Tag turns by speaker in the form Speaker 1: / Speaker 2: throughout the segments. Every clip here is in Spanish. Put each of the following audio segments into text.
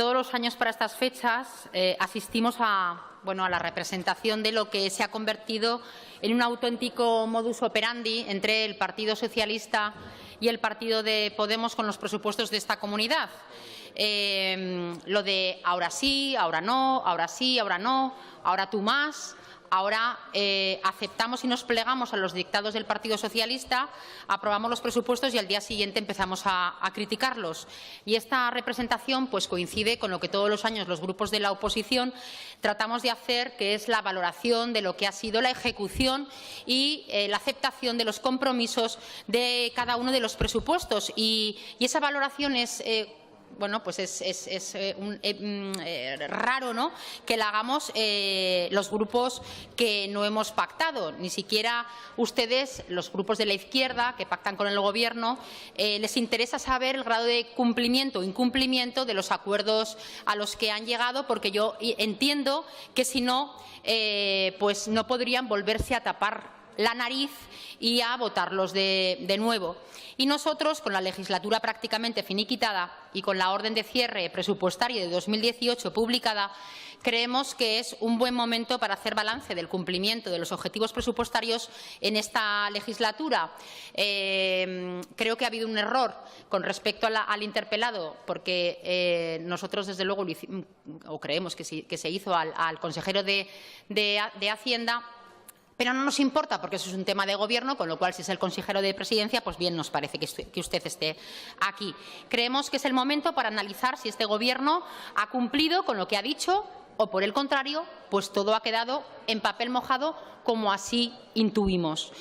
Speaker 1: Todos los años para estas fechas asistimos a la representación de lo que se ha convertido en un auténtico modus operandi entre el Partido Socialista y el Partido de Podemos con los presupuestos de esta comunidad. Lo de ahora sí, ahora no, ahora sí, ahora no, ahora tú más. Ahora aceptamos y nos plegamos a los dictados del Partido Socialista, aprobamos los presupuestos y al día siguiente empezamos a criticarlos. Y esta representación pues, coincide con lo que todos los años los grupos de la oposición tratamos de hacer, que es la valoración de lo que ha sido la ejecución y la aceptación de los compromisos de cada uno de los presupuestos. Y esa valoración es raro, ¿no?, que la hagamos los grupos que no hemos pactado. Ni siquiera ustedes, los grupos de la izquierda que pactan con el Gobierno, les interesa saber el grado de cumplimiento o incumplimiento de los acuerdos a los que han llegado, porque yo entiendo que si no, pues no podrían volverse a tapar la nariz y a votarlos de nuevo. Y nosotros, con la legislatura prácticamente finiquitada y con la orden de cierre presupuestaria de 2018 publicada, creemos que es un buen momento para hacer balance del cumplimiento de los objetivos presupuestarios en esta legislatura. Creo que ha habido un error con respecto al interpelado, porque nosotros, desde luego, creemos que se hizo al consejero de Hacienda. Pero no nos importa, porque eso es un tema de Gobierno, con lo cual, si es el consejero de Presidencia, pues bien nos parece que usted esté aquí. Creemos que es el momento para analizar si este Gobierno ha cumplido con lo que ha dicho o, por el contrario, pues todo ha quedado en papel mojado, como así intuimos.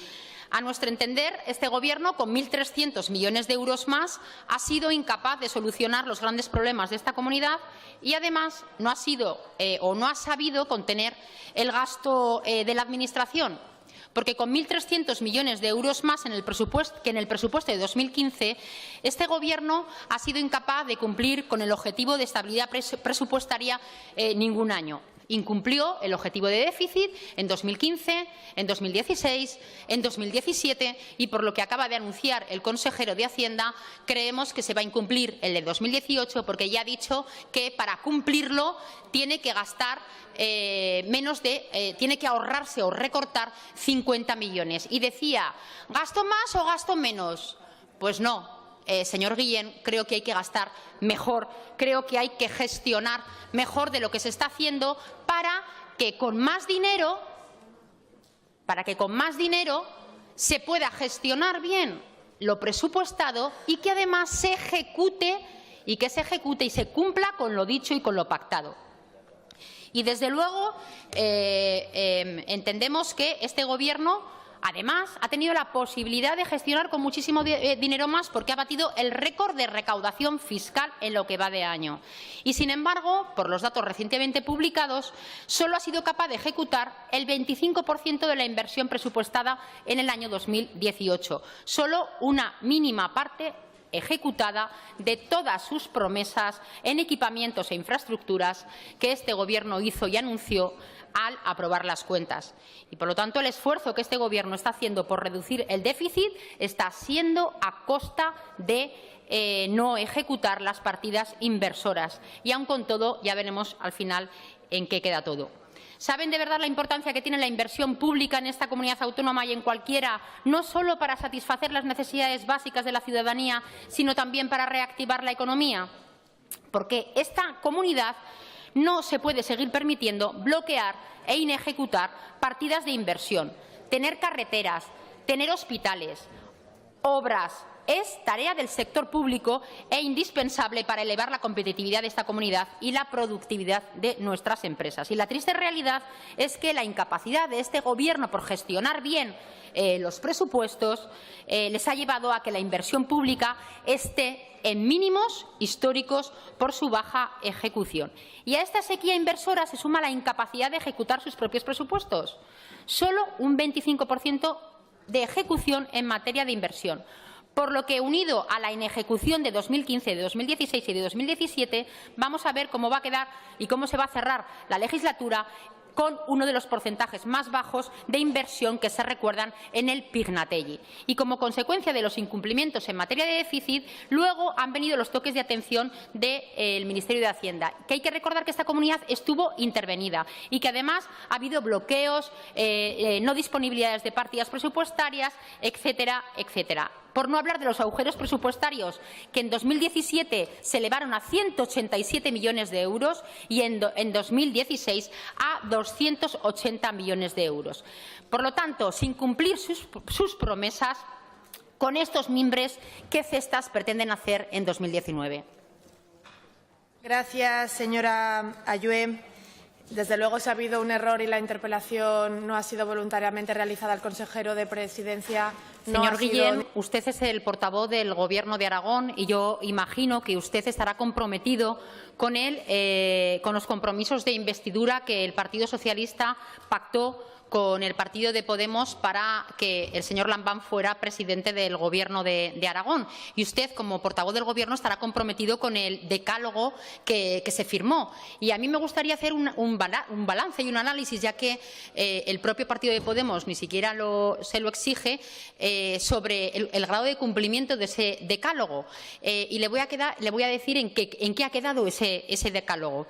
Speaker 1: A nuestro entender, este Gobierno, con 1.300 millones de euros más, ha sido incapaz de solucionar los grandes problemas de esta comunidad y, además, no ha sido o no ha sabido contener el gasto de la Administración. Porque con 1.300 millones de euros más que en el presupuesto de 2015, este Gobierno ha sido incapaz de cumplir con el objetivo de estabilidad presupuestaria ningún año. Incumplió el objetivo de déficit en 2015, en 2016, en 2017 y, por lo que acaba de anunciar el consejero de Hacienda, creemos que se va a incumplir el de 2018, porque ya ha dicho que para cumplirlo tiene que gastar tiene que ahorrarse o recortar 50 millones. Y decía, ¿gasto más o gasto menos? Pues no. Señor Guillén, creo que hay que gastar mejor, creo que hay que gestionar mejor de lo que se está haciendo para que con más dinero se pueda gestionar bien lo presupuestado y que además se ejecute y se cumpla con lo dicho y con lo pactado. Y, desde luego, entendemos que este Gobierno, además, ha tenido la posibilidad de gestionar con muchísimo dinero más, porque ha batido el récord de recaudación fiscal en lo que va de año. Y, sin embargo, por los datos recientemente publicados, solo ha sido capaz de ejecutar el 25% de la inversión presupuestada en el año 2018. Solo una mínima parte ejecutada de todas sus promesas en equipamientos e infraestructuras que este Gobierno hizo y anunció al aprobar las cuentas. Y, por lo tanto, el esfuerzo que este Gobierno está haciendo por reducir el déficit está siendo a costa de no ejecutar las partidas inversoras. Y, aun con todo, ya veremos al final en qué queda todo. ¿Saben de verdad la importancia que tiene la inversión pública en esta comunidad autónoma y en cualquiera, no solo para satisfacer las necesidades básicas de la ciudadanía, sino también para reactivar la economía? Porque esta comunidad no se puede seguir permitiendo bloquear e inejecutar partidas de inversión. Tener carreteras, tener hospitales, obras, es tarea del sector público e indispensable para elevar la competitividad de esta comunidad y la productividad de nuestras empresas. Y la triste realidad es que la incapacidad de este Gobierno por gestionar bien los presupuestos les ha llevado a que la inversión pública esté en mínimos históricos por su baja ejecución. Y a esta sequía inversora se suma la incapacidad de ejecutar sus propios presupuestos. Solo un 25% de ejecución en materia de inversión. Por lo que, unido a la inejecución de 2015, de 2016 y de 2017, vamos a ver cómo va a quedar y cómo se va a cerrar la legislatura con uno de los porcentajes más bajos de inversión que se recuerdan en el Pignatelli. Y como consecuencia de los incumplimientos en materia de déficit, luego han venido los toques de atención del Ministerio de Hacienda, que hay que recordar que esta comunidad estuvo intervenida y que además ha habido bloqueos, no disponibilidades de partidas presupuestarias, etcétera, etcétera. Por no hablar de los agujeros presupuestarios, que en 2017 se elevaron a 187 millones de euros y en 2016 a 280 millones de euros. Por lo tanto, sin cumplir sus promesas, con estos mimbres, ¿qué cestas pretenden hacer en 2019?
Speaker 2: Gracias, señora Ayue. Desde luego, si ha habido un error y la interpelación no ha sido voluntariamente realizada al consejero de Presidencia.
Speaker 1: Señor Guillén, usted es el portavoz del Gobierno de Aragón y yo imagino que usted estará comprometido con los compromisos de investidura que el Partido Socialista pactó con el partido de Podemos para que el señor Lambán fuera presidente del Gobierno de Aragón. Y usted, como portavoz del Gobierno, estará comprometido con el decálogo que se firmó. Y a mí me gustaría hacer un balance y un análisis, ya que el propio partido de Podemos ni siquiera se lo exige, sobre el grado de cumplimiento de ese decálogo. Y le voy a decir en qué ha quedado ese decálogo.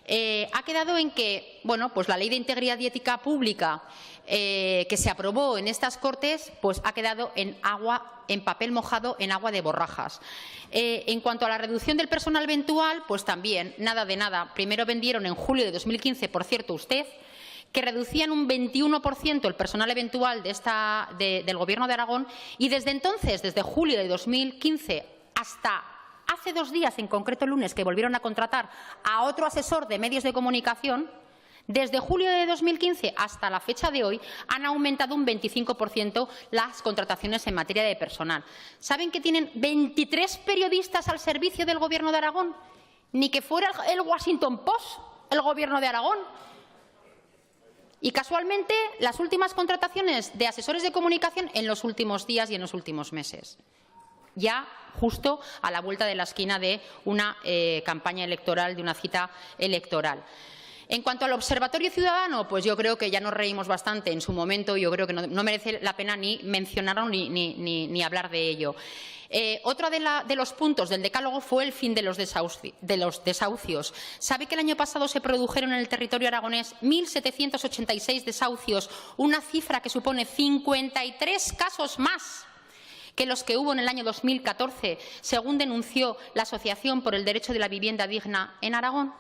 Speaker 1: Ha quedado en que, bueno, pues la Ley de Integridad y Ética Pública que se aprobó en estas Cortes, pues ha quedado en papel mojado, en agua de borrajas. En cuanto a la reducción del personal eventual, pues también nada de nada. Primero vendieron en julio de 2015, por cierto, usted, que reducían un 21% el personal eventual del Gobierno de Aragón, y desde entonces, desde julio de 2015 hasta hace 2 días, en concreto el lunes, que volvieron a contratar a otro asesor de medios de comunicación, desde julio de 2015 hasta la fecha de hoy han aumentado un 25% las contrataciones en materia de personal. ¿Saben que tienen 23 periodistas al servicio del Gobierno de Aragón? Ni que fuera el Washington Post, el Gobierno de Aragón. Y casualmente las últimas contrataciones de asesores de comunicación en los últimos días y en los últimos meses, ya justo a la vuelta de la esquina de una campaña electoral, de una cita electoral. En cuanto al Observatorio Ciudadano, pues yo creo que ya nos reímos bastante en su momento. Yo creo que no merece la pena ni mencionarlo ni hablar de ello. Otro de los puntos del decálogo fue el fin de los desahucios. ¿Sabe que el año pasado se produjeron en el territorio aragonés 1.786 desahucios, una cifra que supone 53 casos más que los que hubo en el año 2014, según denunció la Asociación por el Derecho de la Vivienda Digna en Aragón?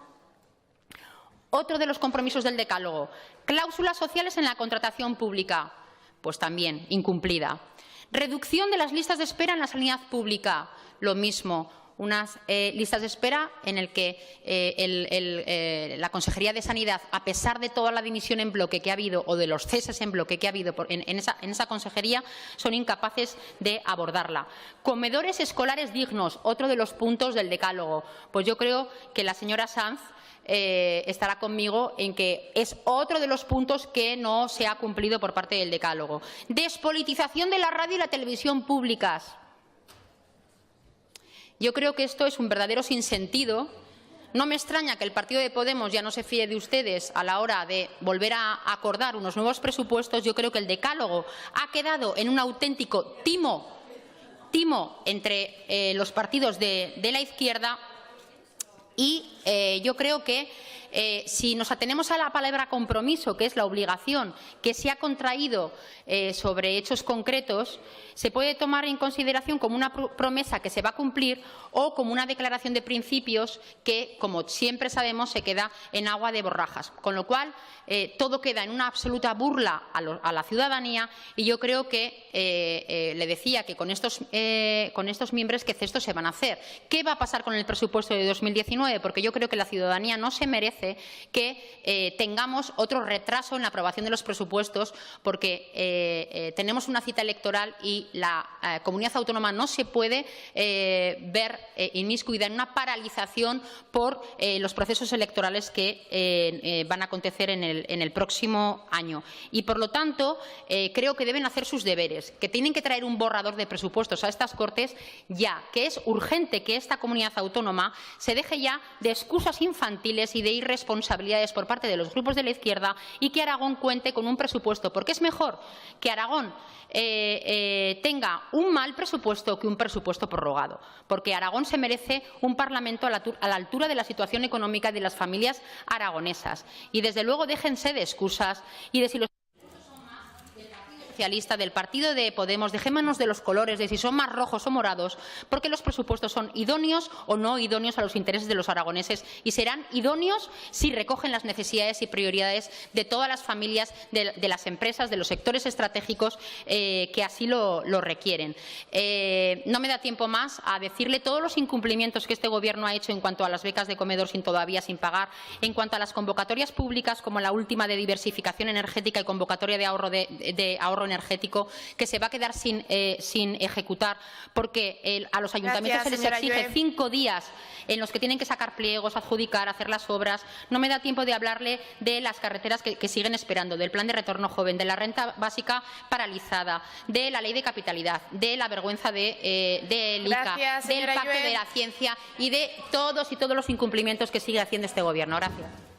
Speaker 1: Otro de los compromisos del decálogo, cláusulas sociales en la contratación pública, pues también incumplida. Reducción de las listas de espera en la sanidad pública, lo mismo. Unas listas de espera en el que la Consejería de Sanidad, a pesar de toda la dimisión en bloque que ha habido o de los ceses en bloque que ha habido en esa consejería, son incapaces de abordarla. Comedores escolares dignos, otro de los puntos del decálogo. Pues yo creo que la señora Sanz estará conmigo en que es otro de los puntos que no se ha cumplido por parte del decálogo. Despolitización de la radio y la televisión públicas. Yo creo que esto es un verdadero sinsentido. No me extraña que el partido de Podemos ya no se fíe de ustedes a la hora de volver a acordar unos nuevos presupuestos. Yo creo que el decálogo ha quedado en un auténtico timo entre los partidos de la izquierda. Y yo creo que si nos atenemos a la palabra compromiso, que es la obligación que se ha contraído sobre hechos concretos, se puede tomar en consideración como una promesa que se va a cumplir o como una declaración de principios que, como siempre sabemos, se queda en agua de borrajas. Con lo cual, todo queda en una absoluta burla a la ciudadanía, y yo creo que le decía que con estos miembros, ¿qué cestos se van a hacer? ¿Qué va a pasar con el presupuesto de 2019? Porque yo creo que la ciudadanía no se merece que tengamos otro retraso en la aprobación de los presupuestos, porque tenemos una cita electoral y la comunidad autónoma no se puede ver inmiscuida en una paralización por los procesos electorales que van a acontecer en el próximo año. Y, por lo tanto, creo que deben hacer sus deberes, que tienen que traer un borrador de presupuestos a estas Cortes ya, que es urgente que esta comunidad autónoma se deje ya de excusas infantiles y de responsabilidades por parte de los grupos de la izquierda y que Aragón cuente con un presupuesto, porque es mejor que Aragón tenga un mal presupuesto que un presupuesto prorrogado, porque Aragón se merece un Parlamento a la altura de la situación económica de las familias aragonesas. Y, desde luego, déjense de excusas y de si los socialista, del partido de Podemos, dejémonos de los colores, de si son más rojos o morados, porque los presupuestos son idóneos o no idóneos a los intereses de los aragoneses y serán idóneos si recogen las necesidades y prioridades de todas las familias, de las empresas, de los sectores estratégicos que así lo requieren. No me da tiempo más a decirle todos los incumplimientos que este Gobierno ha hecho en cuanto a las becas de comedor todavía sin pagar, en cuanto a las convocatorias públicas, como la última de diversificación energética y convocatoria de ahorro energético, que se va a quedar sin ejecutar, porque a los ayuntamientos se les exige 5 días en los que tienen que sacar pliegos, adjudicar, hacer las obras. No me da tiempo de hablarle de las carreteras que siguen esperando, del plan de retorno joven, de la renta básica paralizada, de la ley de capitalidad, de la vergüenza del ICA, del pacto de la ciencia y de todos los incumplimientos que sigue haciendo este Gobierno. Gracias.